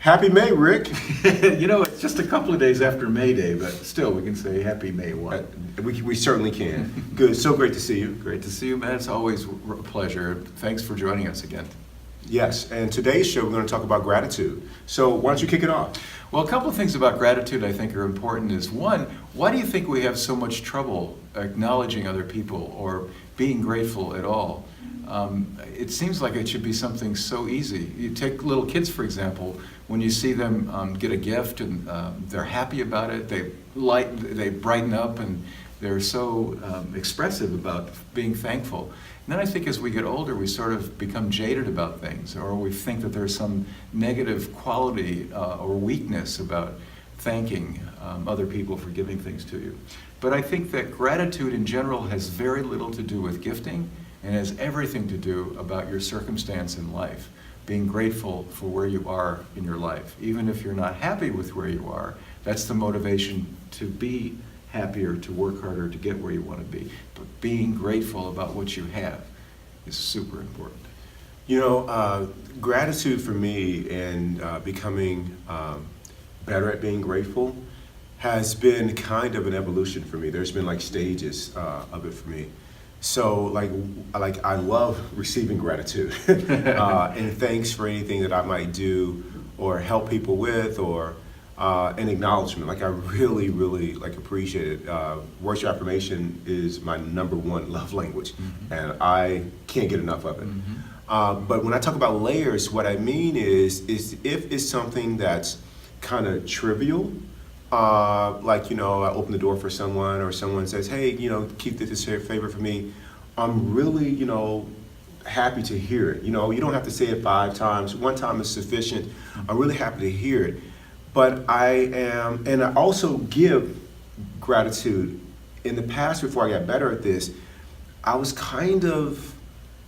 Happy May, Rick. You know, it's just a couple of days after May Day, but still, we can say Happy May 1. We certainly can. Good. So great to see you. Great to see you, man. It's always a pleasure. Thanks for joining us again. Yes, and today's show, we're going to talk about gratitude. So why don't you kick it off? Well, a couple of things about gratitude I think are important is, one, why do you think we have so much trouble acknowledging other people or being grateful at all? It seems like it should be something so easy. You take little kids, for example, when you see them get a gift and they're happy about it, they brighten up and they're so expressive about being thankful. And then I think as we get older, we sort of become jaded about things, or we think that there's some negative quality or weakness about thanking other people for giving things to you. But I think that gratitude in general has very little to do with gifting and has everything to do about your circumstance in life. Being grateful for where you are in your life. Even if you're not happy with where you are, that's the motivation to be happier, to work harder, to get where you want to be. But being grateful about what you have is super important. You know, gratitude for me and becoming better at being grateful has been kind of an evolution for me. There's been like stages of it for me. So like I love receiving gratitude and thanks for anything that I might do or help people with, or an acknowledgement. Like I really, really like appreciate it. Words of affirmation is my #1 love language, and I can't get enough of it. But when I talk about layers, what I mean is if it's something that's kind of trivial, like, you know, I open the door for someone or someone says, hey, you know, keep this favor for me. I'm really, you know, happy to hear it. You know, you don't have to say it 5 times. 1 time is sufficient. I'm really happy to hear it. But and I also give gratitude. In the past, before I got better at this, I was kind of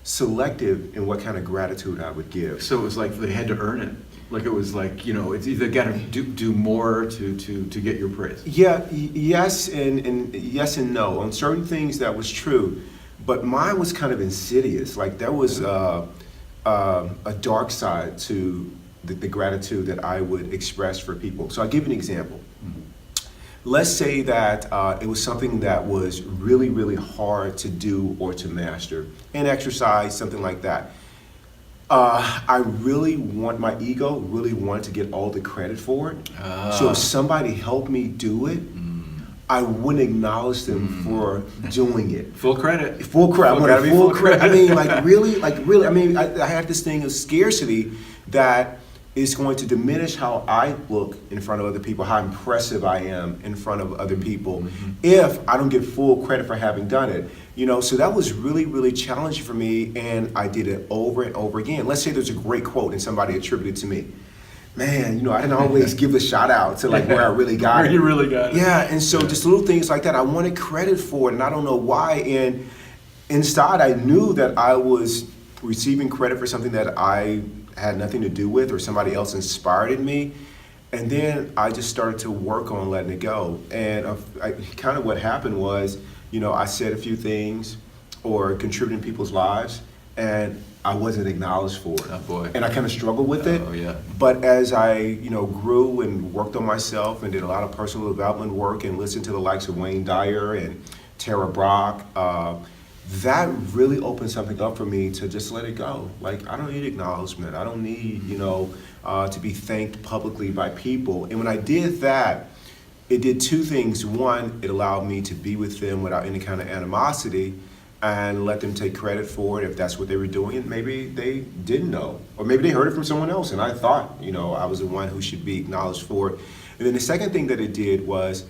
selective in what kind of gratitude I would give. So it was like they had to earn it. Like it was like, you know, it's either got to do more to get your praise. Yeah, yes and yes and no. On certain things that was true, but mine was kind of insidious. Like there was a dark side to the gratitude that I would express for people. So I'll give you an example. Let's say that it was something that was really, really hard to do or to master, an exercise, something like that. I really my ego really wanted to get all the credit for it. So if somebody helped me do it, I wouldn't acknowledge them for doing it. Full credit. Full credit. I wanted full credit. I mean, really. I mean, I had this thing of scarcity that is going to diminish how I look in front of other people, how impressive I am in front of other people, if I don't get full credit for having done it. You know, so that was really, really challenging for me, and I did it over and over again. Let's say there's a great quote and somebody attributed to me. Man, you know, I didn't always give the shout out to like where I really got it. Where you really got it. Yeah, and so just little things like that, I wanted credit for it, and I don't know why. And inside, I knew that I was receiving credit for something that I had nothing to do with, or somebody else inspired in me. And then I just started to work on letting it go. And kind of what happened was, you know, I said a few things or contributed in people's lives, and I wasn't acknowledged for it. Oh boy. And I kind of struggled with it. Oh yeah. But as I, you know, grew and worked on myself and did a lot of personal development work and listened to the likes of Wayne Dyer and Tara Brach, that really opened something up for me to just let it go. Like, I don't need acknowledgement. I don't need, you know, to be thanked publicly by people. And when I did that, it did 2 things. One, it allowed me to be with them without any kind of animosity and let them take credit for it if that's what they were doing. And maybe they didn't know, or maybe they heard it from someone else and I thought, you know, I was the one who should be acknowledged for it. And then the second thing that it did was,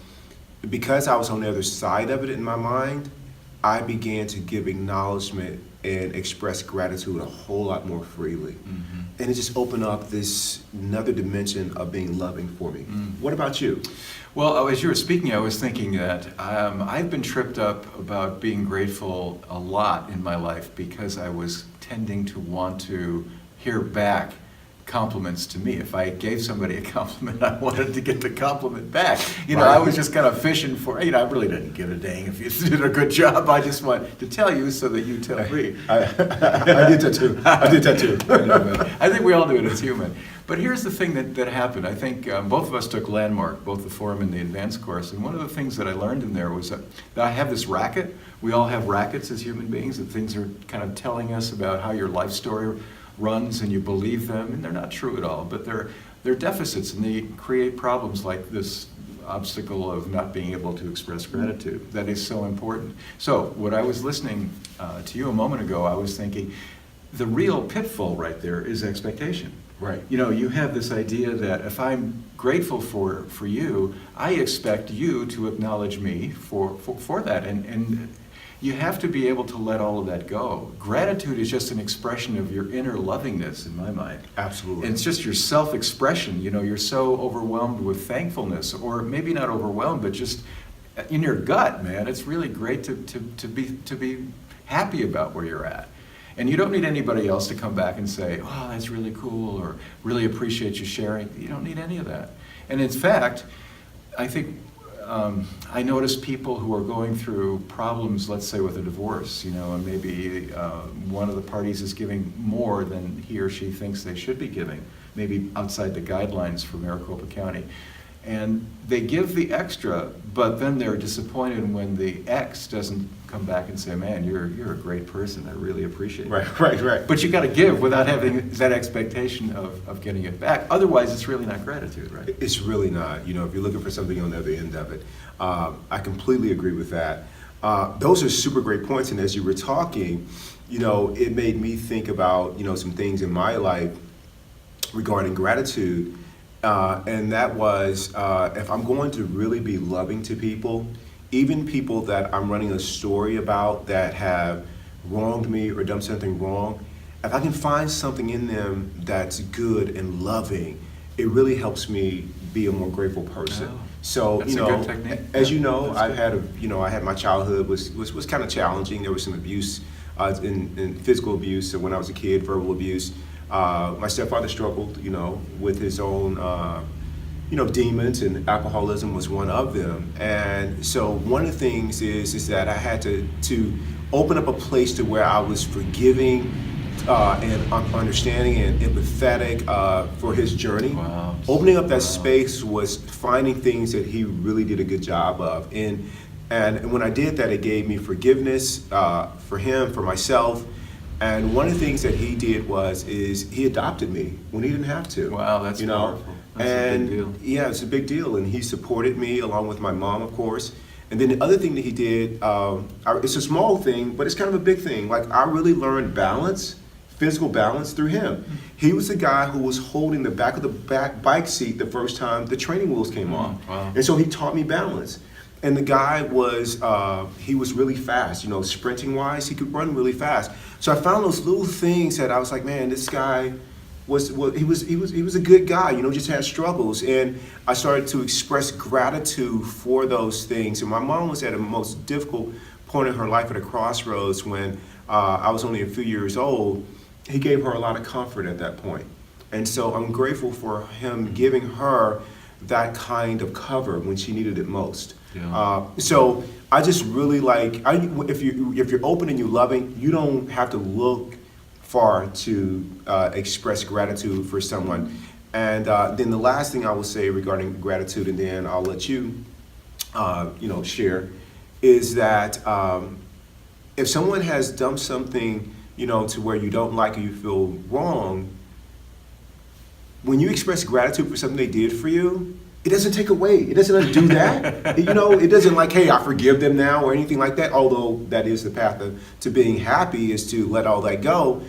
because I was on the other side of it in my mind, I began to give acknowledgement and express gratitude a whole lot more freely. Mm-hmm. And it just opened up this another dimension of being loving for me. What about you? Well, as you were speaking, I was thinking that I've been tripped up about being grateful a lot in my life because I was tending to want to hear back compliments to me. If I gave somebody a compliment, I wanted to get the compliment back. I was just kind of fishing for, I really didn't give a dang if you did a good job. I just want to tell you so that you tell me. I did that too. I did that too. I think we all do it as human. But here's the thing that happened. I think both of us took Landmark, both the forum and the advanced course, and one of the things that I learned in there was that I have this racket. We all have rackets as human beings, that things are kind of telling us about how your life story runs, and you believe them, and they're not true at all, but they're deficits, and they create problems like this obstacle of not being able to express gratitude. That is so important. So what I was listening to you a moment ago, I was thinking, the real pitfall right there is expectation. Right. You have this idea that if I'm grateful for you, I expect you to acknowledge me for that, and you have to be able to let all of that go. Gratitude is just an expression of your inner lovingness, in my mind. Absolutely. And it's just your self-expression. You're so overwhelmed with thankfulness, or maybe not overwhelmed, but just in your gut, man. It's really great to be happy about where you're at. And you don't need anybody else to come back and say, oh, that's really cool, or really appreciate you sharing. You don't need any of that. And in fact, I think I notice people who are going through problems, let's say with a divorce, and maybe one of the parties is giving more than he or she thinks they should be giving, maybe outside the guidelines for Maricopa County. And they give the extra, but then they're disappointed when the ex doesn't come back and say, man, you're a great person, I really appreciate it. Right. But you got to give without having that expectation of getting it back. Otherwise, it's really not gratitude, right? It's really not. If you're looking for something on the other end of it, I completely agree with that. Those are super great points. And as you were talking, it made me think about, some things in my life regarding gratitude. And that was, if I'm going to really be loving to people, even people that I'm running a story about that have wronged me or done something wrong, if I can find something in them that's good and loving, it really helps me be a more grateful person. Oh, so, that's a good technique. as Yeah, I've had I had my childhood was kind of challenging. There was some abuse, in physical abuse. So when I was a kid, verbal abuse. My stepfather struggled, with his own, demons, and alcoholism was one of them. And so one of the things is that I had to open up a place to where I was forgiving and understanding and empathetic for his journey. Wow. Opening up that space was finding things that he really did a good job of. And when I did that, it gave me forgiveness for him, for myself. And one of the things that he did is he adopted me when he didn't have to. Wow, that's powerful. That's a big deal. Yeah, it's a big deal. And he supported me along with my mom, of course. And then the other thing that he did, it's a small thing, but it's kind of a big thing. Like, I really learned balance, physical balance, through him. He was the guy who was holding the back of the bike seat the first time the training wheels came off. Wow. And so he taught me balance. And the guy he was really fast, sprinting wise, he could run really fast. So I found those little things that I was like, man, this guy was a good guy, just had struggles. And I started to express gratitude for those things. And my mom was at a most difficult point in her life at a crossroads when I was only a few years old. He gave her a lot of comfort at that point. And so I'm grateful for him giving her that kind of cover when she needed it most. Yeah. So I just really if you're open and you're loving, you don't have to look far to express gratitude for someone. And then the last thing I will say regarding gratitude, and then I'll let you, share, is that if someone has done something, to where you don't like or you feel wrong, when you express gratitude for something they did for you, it doesn't take away. It doesn't undo that. It doesn't like, hey, I forgive them now or anything like that, although that is the path to being happy, is to let all that go.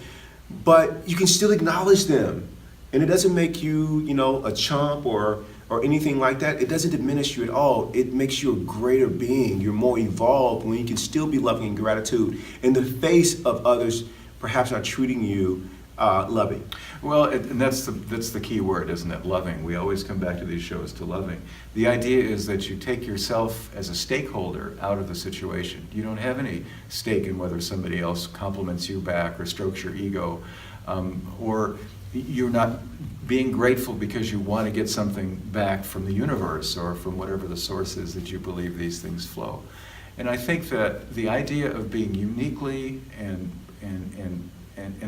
But you can still acknowledge them. And it doesn't make you, a chump or or anything like that, it doesn't diminish you at all. It makes you a greater being. You're more evolved when you can still be loving and gratitude in the face of others perhaps not treating you loving. Well, and that's the key word, isn't it? Loving. We always come back to these shows to loving. The idea is that you take yourself as a stakeholder out of the situation. You don't have any stake in whether somebody else compliments you back or strokes your ego, or you're not being grateful because you want to get something back from the universe or from whatever the source is that you believe these things flow. And I think that the idea of being uniquely and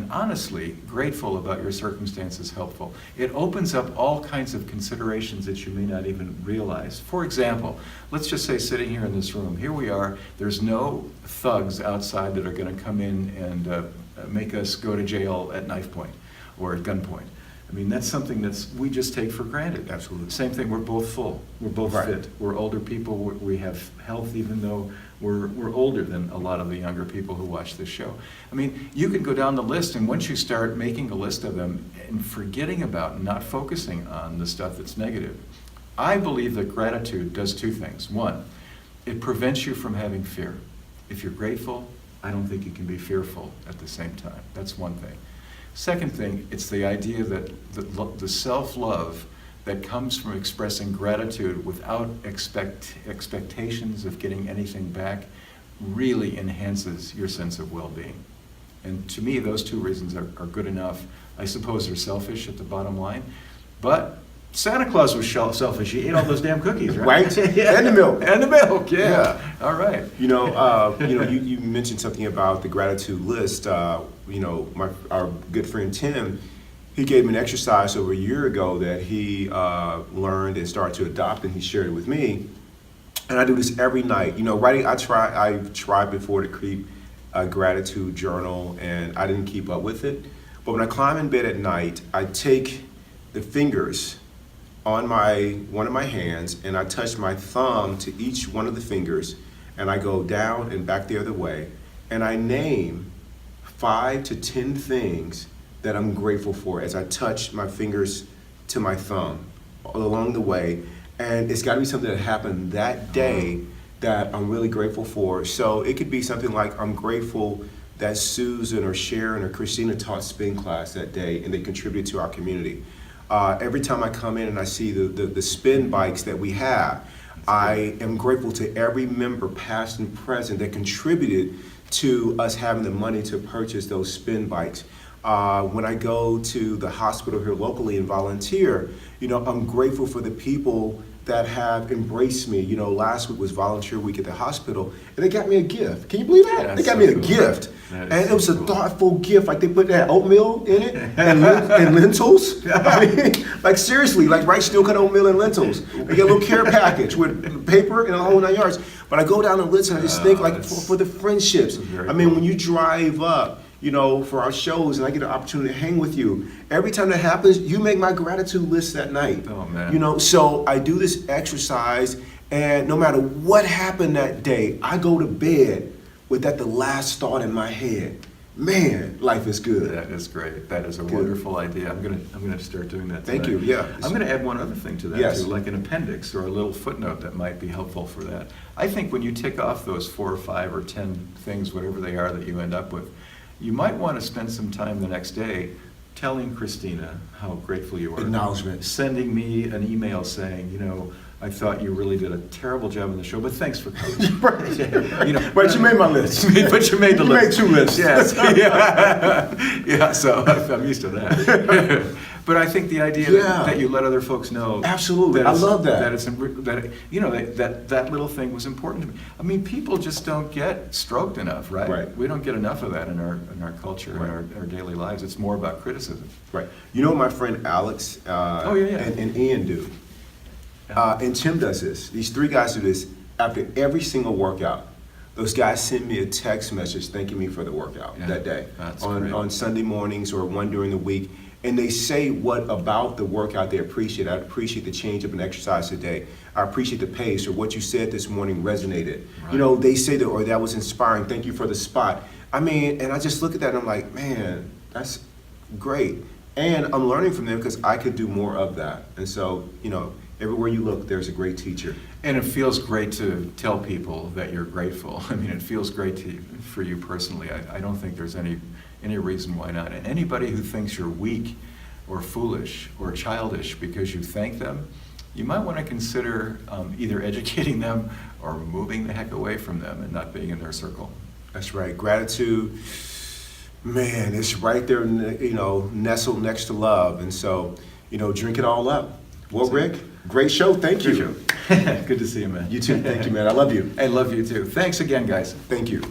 honestly grateful about your circumstance is helpful. It opens up all kinds of considerations that you may not even realize. For example, let's just say sitting here in this room, here we are, there's no thugs outside that are going to come in and make us go to jail at knife point or at gunpoint. I mean, that's something we just take for granted. Absolutely. Same thing, we're both full, we're both fit, we're older people, we have health even though we're older than a lot of the younger people who watch this show. I mean, you could go down the list, and once you start making a list of them and forgetting about and not focusing on the stuff that's negative, I believe that gratitude does two things. One, it prevents you from having fear. If you're grateful, I don't think you can be fearful at the same time. That's one thing. Second thing, it's the idea that the self-love that comes from expressing gratitude without expectations of getting anything back really enhances your sense of well-being. And to me, those two reasons are good enough. I suppose they're selfish at the bottom line, but Santa Claus was selfish. He ate all those damn cookies, right? Right? Yeah. And the milk. And the milk, yeah. All right. You mentioned something about the gratitude list. Our good friend Tim, he gave me an exercise over a year ago that he learned and started to adopt, and he shared it with me. And I do this every night. Writing. I've tried before to keep a gratitude journal, and I didn't keep up with it. But when I climb in bed at night, I take the fingers on one of my hands, and I touch my thumb to each one of the fingers, and I go down and back the other way, and I name 5 to 10 things that I'm grateful for as I touch my fingers to my thumb along the way. And it's got to be something that happened that day that I'm really grateful for. So it could be something like, I'm grateful that Susan or Sharon or Christina taught spin class that day and they contributed to our community. Every time I come in and I see the spin bikes that we have, I am grateful to every member, past and present, that contributed to us having the money to purchase those spin bikes. When I go to the hospital here locally and volunteer, I'm grateful for the people that have embraced me. Last week was volunteer week at the hospital, and they got me a gift. Can you believe that? Yeah, they got me a gift. And it was a thoughtful gift. Like, they put that oatmeal in it and lentils. I mean, like, seriously, like rice, steel cut oatmeal and lentils. They get a little care package with paper and a whole 9 yards. But I go down the list and I just think, like, for the friendships. I mean, cool. when you drive up, for our shows, and I get an opportunity to hang with you. Every time that happens, you make my gratitude list that night. Oh, man. So I do this exercise, and no matter what happened that day, I go to bed with that the last thought in my head. Man, life is good. That is great. That is a Good. wonderful idea. I'm gonna start doing that tonight. Thank you. Yeah. I'm gonna add one other thing to that Yes. too, like an appendix or a little footnote that might be helpful for that. I think when you tick off those 4 or 5 or 10 things, whatever they are that you end up with, you might want to spend some time the next day telling Christina how grateful you are. Acknowledgement. Sending me an email saying, I thought you really did a terrible job on the show, but thanks for coming. Right. But you made my list. But you made the list. You made 2 lists. Yes. Yeah, so I'm used to that. But I think the idea that you let other folks know. Absolutely. I love that. That little thing was important to me. I mean, people just don't get stroked enough, right? Right. We don't get enough of that in our culture, Right. in our daily lives. It's more about criticism. Right. My friend Alex and Ian do. And Tim does this. These 3 guys do this after every single workout. Those guys send me a text message thanking me for the workout that day. That's on Sunday mornings or one during the week. And they say what about the workout they appreciate. I appreciate the change up in exercise today. I appreciate the pace, or what you said this morning resonated. Right. They say that, or that was inspiring. Thank you for the spot. I mean, and I just look at that and I'm like, man, that's great. And I'm learning from them because I could do more of that. And so, everywhere you look, there's a great teacher. And it feels great to tell people that you're grateful. I mean, it feels great for you personally. I don't think there's any reason why not. And anybody who thinks you're weak or foolish or childish because you thank them, you might want to consider either educating them or moving the heck away from them and not being in their circle. That's right. Gratitude, man, it's right there, nestled next to love. And so, drink it all up. Well, Rick, great show. Thank you. Great show. Good to see you, man. You too. Thank you, man. I love you. I love you too. Thanks again, guys. Thank you.